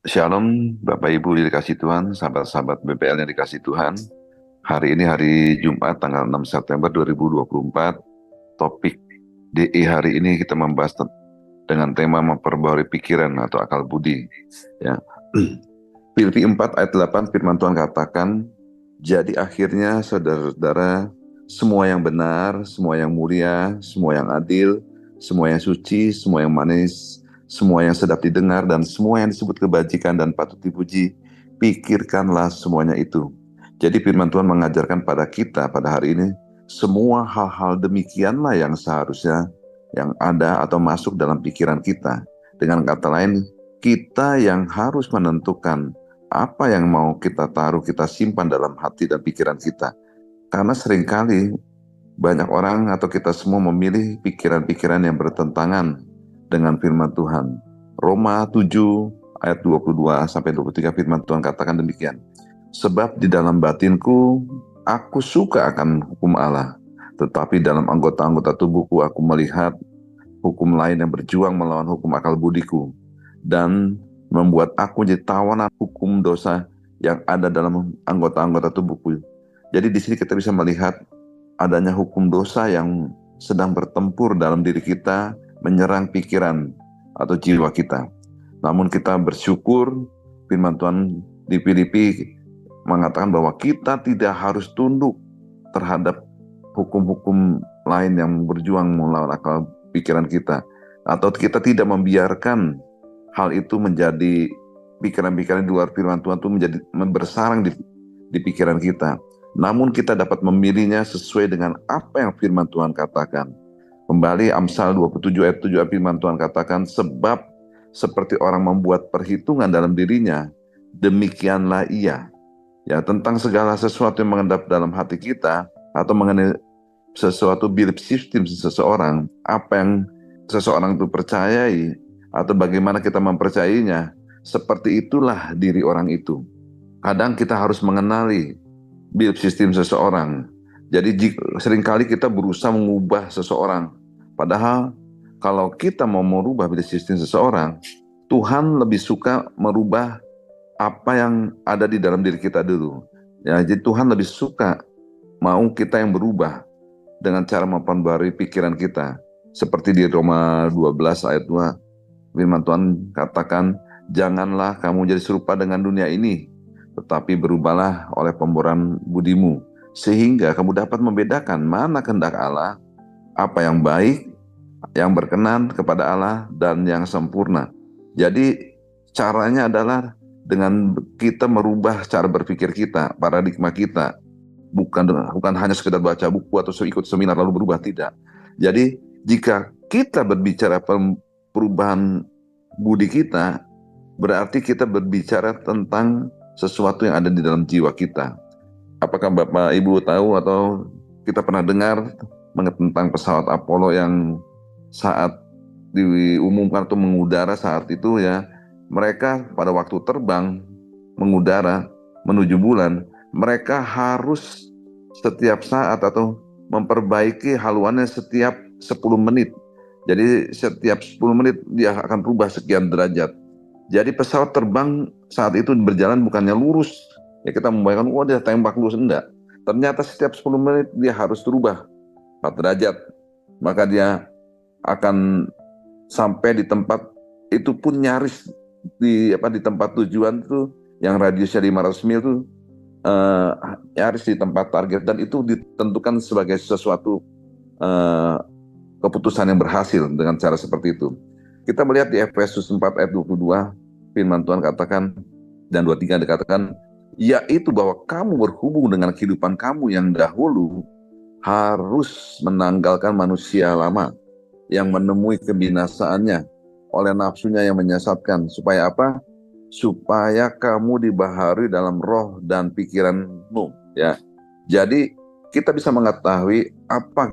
Shalom Bapak Ibu yang dikasih Tuhan, sahabat-sahabat BPL yang dikasih Tuhan. Hari ini hari Jumat tanggal 6 September 2024. Topik DI hari ini kita membahas dengan tema memperbarui pikiran atau akal budi. Ya. Filipi 4 ayat 8 firman Tuhan katakan, jadi akhirnya saudara-saudara, semua yang benar, semua yang mulia, semua yang adil, semua yang suci, semua yang manis, semua yang sedap didengar, dan semua yang disebut kebajikan dan patut dipuji, pikirkanlah semuanya itu. Jadi firman Tuhan mengajarkan pada kita pada hari ini, semua hal-hal demikianlah yang seharusnya yang ada atau masuk dalam pikiran kita. Dengan kata lain, kita yang harus menentukan apa yang mau kita taruh, kita simpan dalam hati dan pikiran kita. Karena seringkali banyak orang atau kita semua memilih pikiran-pikiran yang bertentangan dengan firman Tuhan. Roma 7 ayat 22 sampai 23 firman Tuhan katakan demikian. Sebab di dalam batinku aku suka akan hukum Allah, tetapi dalam anggota-anggota tubuhku aku melihat hukum lain yang berjuang melawan hukum akal budiku dan membuat aku jadi tawanan hukum dosa yang ada dalam anggota-anggota tubuhku. Jadi di sini kita bisa melihat adanya hukum dosa yang sedang bertempur dalam diri kita, menyerang pikiran atau jiwa kita. Namun kita bersyukur firman Tuhan di Filipi mengatakan bahwa kita tidak harus tunduk terhadap hukum-hukum lain yang berjuang melawan akal pikiran kita, atau kita tidak membiarkan hal itu menjadi pikiran-pikiran di luar firman Tuhan itu menjadi bersarang di pikiran kita. Namun kita dapat memilihnya sesuai dengan apa yang firman Tuhan katakan. Kembali Amsal 27 ayat 7 firman Tuhan katakan, sebab seperti orang membuat perhitungan dalam dirinya, demikianlah ia. Ya, tentang segala sesuatu yang mengendap dalam hati kita atau mengenai sesuatu belief system seseorang, apa yang seseorang itu percayai atau bagaimana kita mempercayainya, seperti itulah diri orang itu. Kadang kita harus mengenali belief system seseorang. Jadi seringkali kita berusaha mengubah seseorang. Padahal kalau kita mau merubah belief system seseorang, Tuhan lebih suka merubah apa yang ada di dalam diri kita dulu. Ya, jadi Tuhan lebih suka mau kita yang berubah dengan cara memperbarui pikiran kita. Seperti di Roma 12 ayat 2, firman Tuhan katakan, janganlah kamu jadi serupa dengan dunia ini, tetapi berubahlah oleh pemburan budimu, sehingga kamu dapat membedakan mana kehendak Allah, apa yang baik, yang berkenan kepada Allah, dan yang sempurna. Jadi caranya adalah dengan kita merubah cara berpikir kita, paradigma kita, bukan hanya sekedar baca buku atau ikut seminar lalu berubah, tidak. Jadi jika kita berbicara perubahan budi kita, berarti kita berbicara tentang sesuatu yang ada di dalam jiwa kita. Apakah Bapak Ibu tahu atau kita pernah dengar tentang pesawat Apollo yang saat diumumkan atau mengudara saat itu, ya, mereka pada waktu terbang mengudara menuju bulan, mereka harus setiap saat atau memperbaiki haluannya setiap 10 menit. Jadi setiap 10 menit dia akan berubah sekian derajat. Jadi pesawat terbang saat itu berjalan bukannya lurus. Ya kita membayangkan, wah dia tembak lurus, enggak. Ternyata setiap 10 menit dia harus berubah 4 derajat. Maka dia akan sampai di tempat itu pun nyaris di tempat tujuan itu yang radiusnya 500 mil itu nyaris di tempat target, dan itu ditentukan sebagai sesuatu keputusan yang berhasil dengan cara seperti itu. Kita melihat di Efesus 4 ayat 22 firman Tuhan katakan dan 23 dikatakan, yaitu bahwa kamu berhubung dengan kehidupan kamu yang dahulu harus menanggalkan manusia lama yang menemui kebinasaannya oleh nafsunya yang menyesatkan. Supaya apa? Supaya kamu dibaharui dalam roh dan pikiranmu. Ya, jadi kita bisa mengetahui apa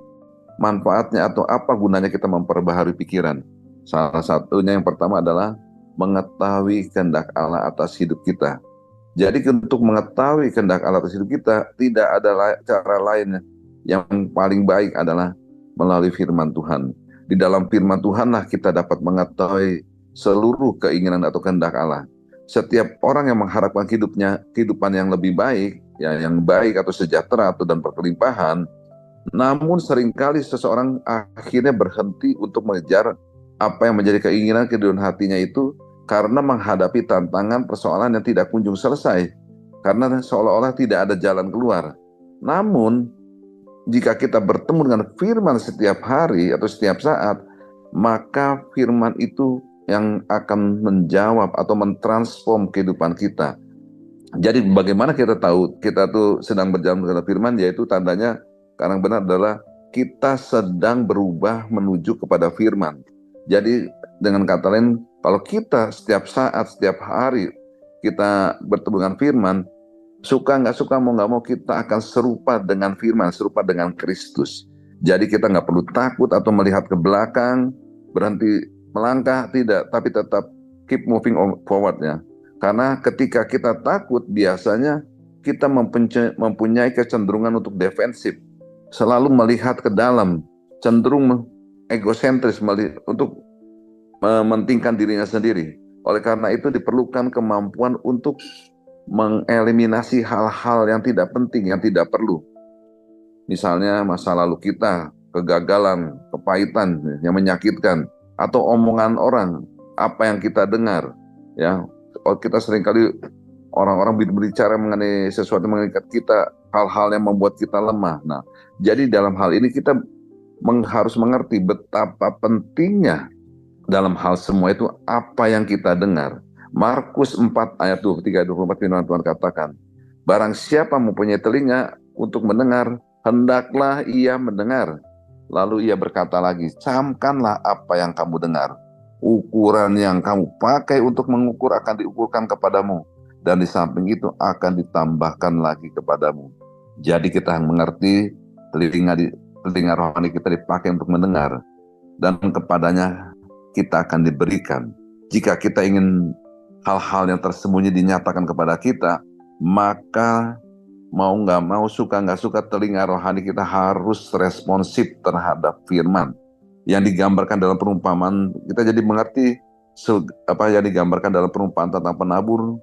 manfaatnya atau apa gunanya kita memperbaharui pikiran. Salah satunya yang pertama adalah mengetahui kehendak Allah atas hidup kita. Jadi untuk mengetahui kehendak Allah atas hidup kita, tidak ada cara lain yang paling baik adalah melalui firman Tuhan. Di dalam firman Tuhanlah kita dapat mengetahui seluruh keinginan atau kehendak Allah. setiap orang yang mengharapkan kehidupan yang lebih baik, ya yang baik atau sejahtera atau dan berkelimpahan, namun seringkali seseorang akhirnya berhenti untuk mengejar apa yang menjadi keinginan kedua hatinya itu karena menghadapi tantangan persoalan yang tidak kunjung selesai. Karena seolah-olah tidak ada jalan keluar. Namun, jika kita bertemu dengan firman setiap hari atau setiap saat, maka firman itu yang akan menjawab atau mentransform kehidupan kita. Jadi bagaimana kita tahu kita tuh sedang berjalan dengan firman, yaitu tandanya karena benar adalah kita sedang berubah menuju kepada firman. Jadi dengan kata lain, kalau kita setiap saat, setiap hari kita bertemu dengan firman, suka nggak suka mau nggak mau kita akan serupa dengan firman, serupa dengan Kristus. Jadi kita nggak perlu takut atau melihat ke belakang, berhenti melangkah, tidak, tapi tetap keep moving forward ya. Karena ketika kita takut, biasanya kita mempunyai kecenderungan untuk defensif, selalu melihat ke dalam, cenderung egosentris untuk mementingkan dirinya sendiri. Oleh karena itu diperlukan kemampuan untuk mengeliminasi hal-hal yang tidak penting, yang tidak perlu. Misalnya masa lalu kita, kegagalan, kepahitan yang menyakitkan, atau omongan orang, apa yang kita dengar, ya. Kita seringkali orang-orang berbicara mengenai sesuatu yang mengikat kita, hal-hal yang membuat kita lemah. Nah, jadi dalam hal ini kita harus mengerti betapa pentingnya dalam hal semua itu apa yang kita dengar. Markus 4 ayat 23-24 firman Tuhan katakan, barang siapa mempunyai telinga untuk mendengar, hendaklah ia mendengar. Lalu ia berkata lagi, camkanlah apa yang kamu dengar. Ukuran yang kamu pakai untuk mengukur akan diukurkan kepadamu. Dan di samping itu akan ditambahkan lagi kepadamu. Jadi kita mengerti telinga rohani kita dipakai untuk mendengar. Dan kepadanya kita akan diberikan. Jika kita ingin hal-hal yang tersembunyi dinyatakan kepada kita, maka mau nggak mau, suka nggak suka, telinga rohani kita harus responsif terhadap firman yang digambarkan dalam perumpamaan. Kita jadi mengerti apa yang digambarkan dalam perumpamaan tentang penabur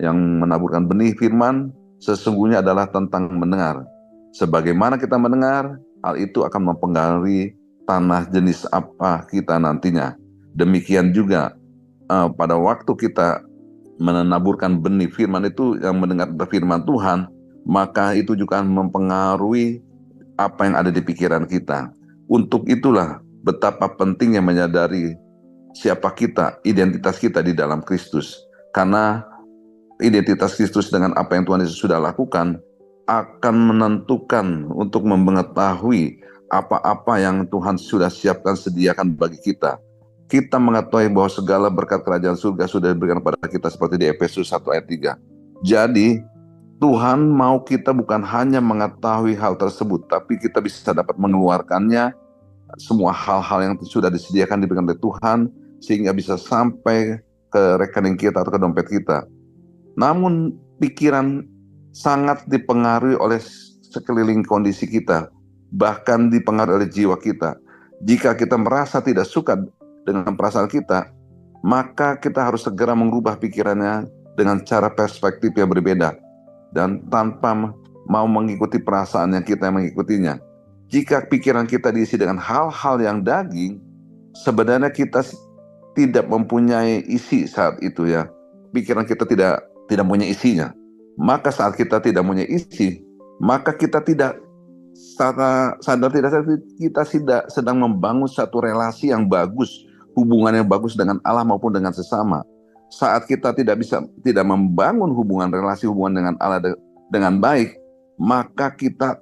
yang menaburkan benih firman sesungguhnya adalah tentang mendengar. Sebagaimana kita mendengar, hal itu akan mempengaruhi tanah jenis apa kita nantinya. Demikian juga pada waktu kita menaburkan benih firman itu, yang mendengar firman Tuhan, maka itu juga mempengaruhi apa yang ada di pikiran kita. Untuk itulah betapa pentingnya menyadari siapa kita, identitas kita di dalam Kristus. Karena identitas Kristus dengan apa yang Tuhan Yesus sudah lakukan akan menentukan untuk mengetahui apa-apa yang Tuhan sudah siapkan, sediakan bagi kita. Kita mengetahui bahwa segala berkat kerajaan surga sudah diberikan kepada kita seperti di Efesus 1 ayat 3. Jadi Tuhan mau kita bukan hanya mengetahui hal tersebut, tapi kita bisa dapat mengeluarkannya, semua hal-hal yang sudah disediakan diberikan oleh Tuhan, sehingga bisa sampai ke rekening kita atau ke dompet kita. Namun pikiran sangat dipengaruhi oleh sekeliling kondisi kita, bahkan dipengaruhi oleh jiwa kita. Jika kita merasa tidak suka dengan perasaan kita, maka kita harus segera mengubah pikirannya dengan cara perspektif yang berbeda, dan tanpa mau mengikuti perasaan yang kita mengikutinya. Jika pikiran kita diisi dengan hal-hal yang daging, sebenarnya kita tidak mempunyai isi saat itu ya. Pikiran kita tidak punya isinya. Maka saat kita tidak punya isi, maka kita tidak sadar tidak sadar kita tidak sedang membangun satu relasi yang bagus, hubungan yang bagus dengan Allah maupun dengan sesama. Saat kita tidak membangun relasi hubungan dengan Allah dengan baik, maka kita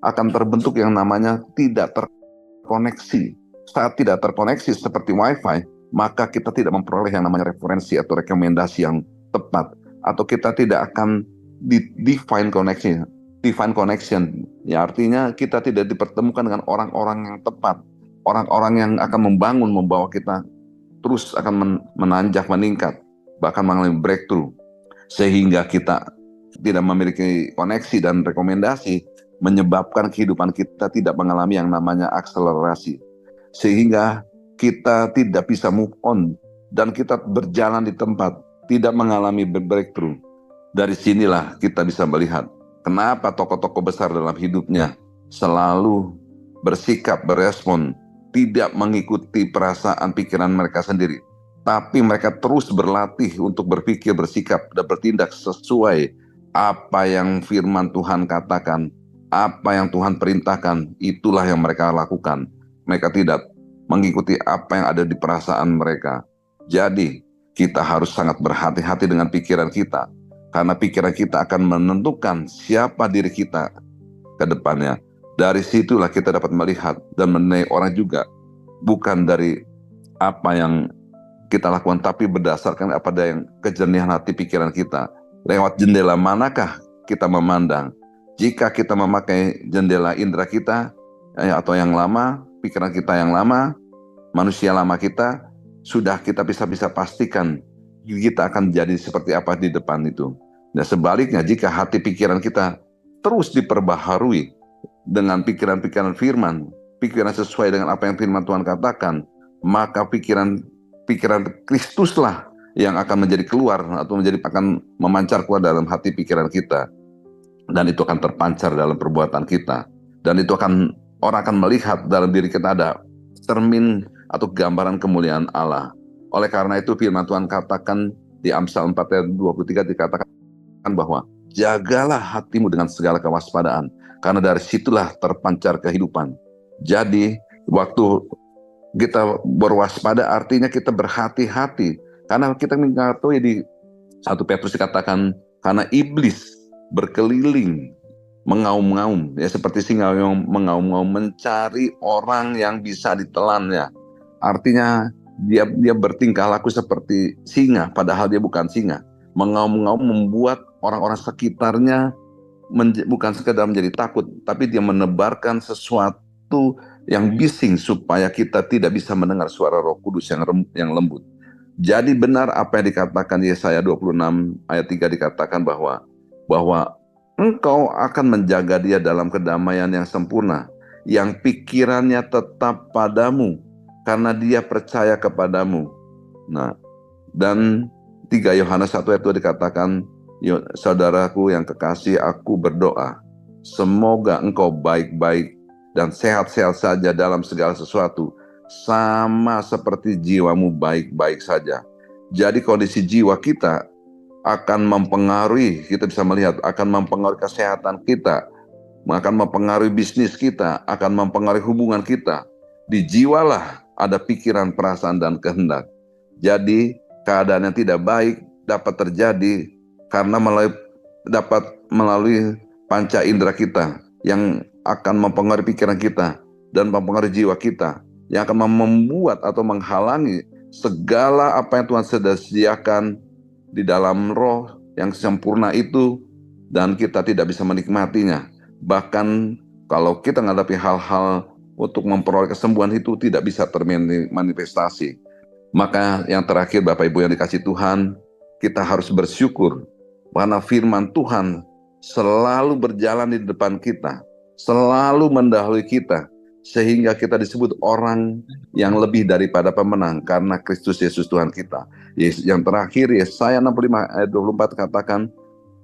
akan terbentuk yang namanya tidak terkoneksi. Saat tidak terkoneksi seperti wifi, maka kita tidak memperoleh yang namanya referensi atau rekomendasi yang tepat, atau kita tidak akan divine connection. Ya, artinya kita tidak dipertemukan dengan orang-orang yang tepat, orang-orang yang akan membawa kita terus akan menanjak, meningkat, bahkan mengalami breakthrough. Sehingga kita tidak memiliki koneksi dan rekomendasi, menyebabkan kehidupan kita tidak mengalami yang namanya akselerasi. Sehingga kita tidak bisa move on, dan kita berjalan di tempat. tidak mengalami breakthrough. Dari sinilah kita bisa melihat kenapa tokoh-tokoh besar dalam hidupnya selalu bersikap, berespon, tidak mengikuti perasaan pikiran mereka sendiri. Tapi mereka terus berlatih untuk berpikir, bersikap, dan bertindak sesuai apa yang firman Tuhan katakan, apa yang Tuhan perintahkan, itulah yang mereka lakukan. Mereka tidak mengikuti apa yang ada di perasaan mereka. Jadi, kita harus sangat berhati-hati dengan pikiran kita, karena pikiran kita akan menentukan siapa diri kita ke depannya. Dari situlah kita dapat melihat dan menilai orang juga, bukan dari apa yang kita lakukan, tapi berdasarkan apa yang kejernihan hati pikiran kita. Lewat jendela manakah kita memandang? Jika kita memakai jendela indera kita, atau yang lama, pikiran kita yang lama, manusia lama kita, sudah kita bisa pastikan kita akan jadi seperti apa di depan itu. Dan sebaliknya, jika hati pikiran kita terus diperbaharui dengan pikiran-pikiran firman, pikiran sesuai dengan apa yang firman Tuhan katakan, maka pikiran Kristuslah yang akan menjadi keluar atau akan memancar keluar dalam hati pikiran kita. Dan itu akan terpancar dalam perbuatan kita. Dan itu orang akan melihat dalam diri kita ada cermin atau gambaran kemuliaan Allah. Oleh karena itu firman Tuhan katakan di Amsal 4 ayat 23 dikatakan bahwa jagalah hatimu dengan segala kewaspadaan, karena dari situlah terpancar kehidupan. Jadi waktu kita berwaspada artinya kita berhati-hati, karena kita mengetahui di 1 Petrus dikatakan, karena iblis berkeliling mengaum-ngaum, ya seperti singa yang mengaum-ngaum mencari orang yang bisa ditelannya. Artinya dia bertingkah laku seperti singa, padahal dia bukan singa. Mengaum-ngaum membuat orang-orang sekitarnya bukan sekedar menjadi takut, tapi dia menebarkan sesuatu yang bising supaya kita tidak bisa mendengar suara Roh Kudus yang lembut. Jadi benar apa yang dikatakan Yesaya 26 ayat 3 dikatakan bahwa engkau akan menjaga dia dalam kedamaian yang sempurna, yang pikirannya tetap padamu, karena dia percaya kepadamu. Nah, dan 3 Yohanes 1 ayat 2 dikatakan, saudaraku yang kekasih, aku berdoa, semoga engkau baik-baik dan sehat-sehat saja dalam segala sesuatu, sama seperti jiwamu baik-baik saja. Jadi kondisi jiwa kita akan mempengaruhi, kita bisa melihat, akan mempengaruhi kesehatan kita, akan mempengaruhi bisnis kita, akan mempengaruhi hubungan kita. Di jiwalah ada pikiran, perasaan, dan kehendak. Jadi keadaan yang tidak baik dapat terjadi karena melalui panca indera kita yang akan mempengaruhi pikiran kita dan mempengaruhi jiwa kita, yang akan membuat atau menghalangi segala apa yang Tuhan sediakan di dalam Roh yang sempurna itu, dan kita tidak bisa menikmatinya. Bahkan kalau kita menghadapi hal-hal untuk memperoleh kesembuhan itu tidak bisa termanifestasi. Maka yang terakhir Bapak Ibu yang dikasih Tuhan, kita harus bersyukur karena firman Tuhan selalu berjalan di depan kita, selalu mendahului kita, sehingga kita disebut orang yang lebih daripada pemenang karena Kristus Yesus Tuhan kita. Yang terakhir Yesaya 65 ayat 24 katakan,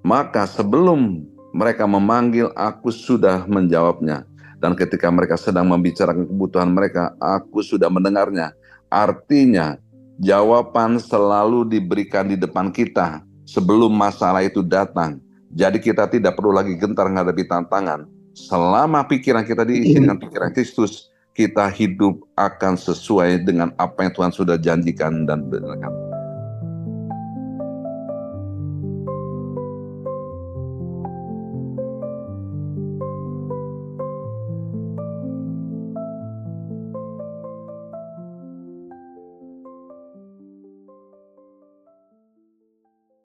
maka sebelum mereka memanggil, aku sudah menjawabnya, dan ketika mereka sedang membicarakan kebutuhan mereka, aku sudah mendengarnya. Artinya jawaban selalu diberikan di depan kita sebelum masalah itu datang. Jadi kita tidak perlu lagi gentar menghadapi tantangan. Selama pikiran kita diisi dengan pikiran Kristus, kita hidup akan sesuai dengan apa yang Tuhan sudah janjikan dan benarkan.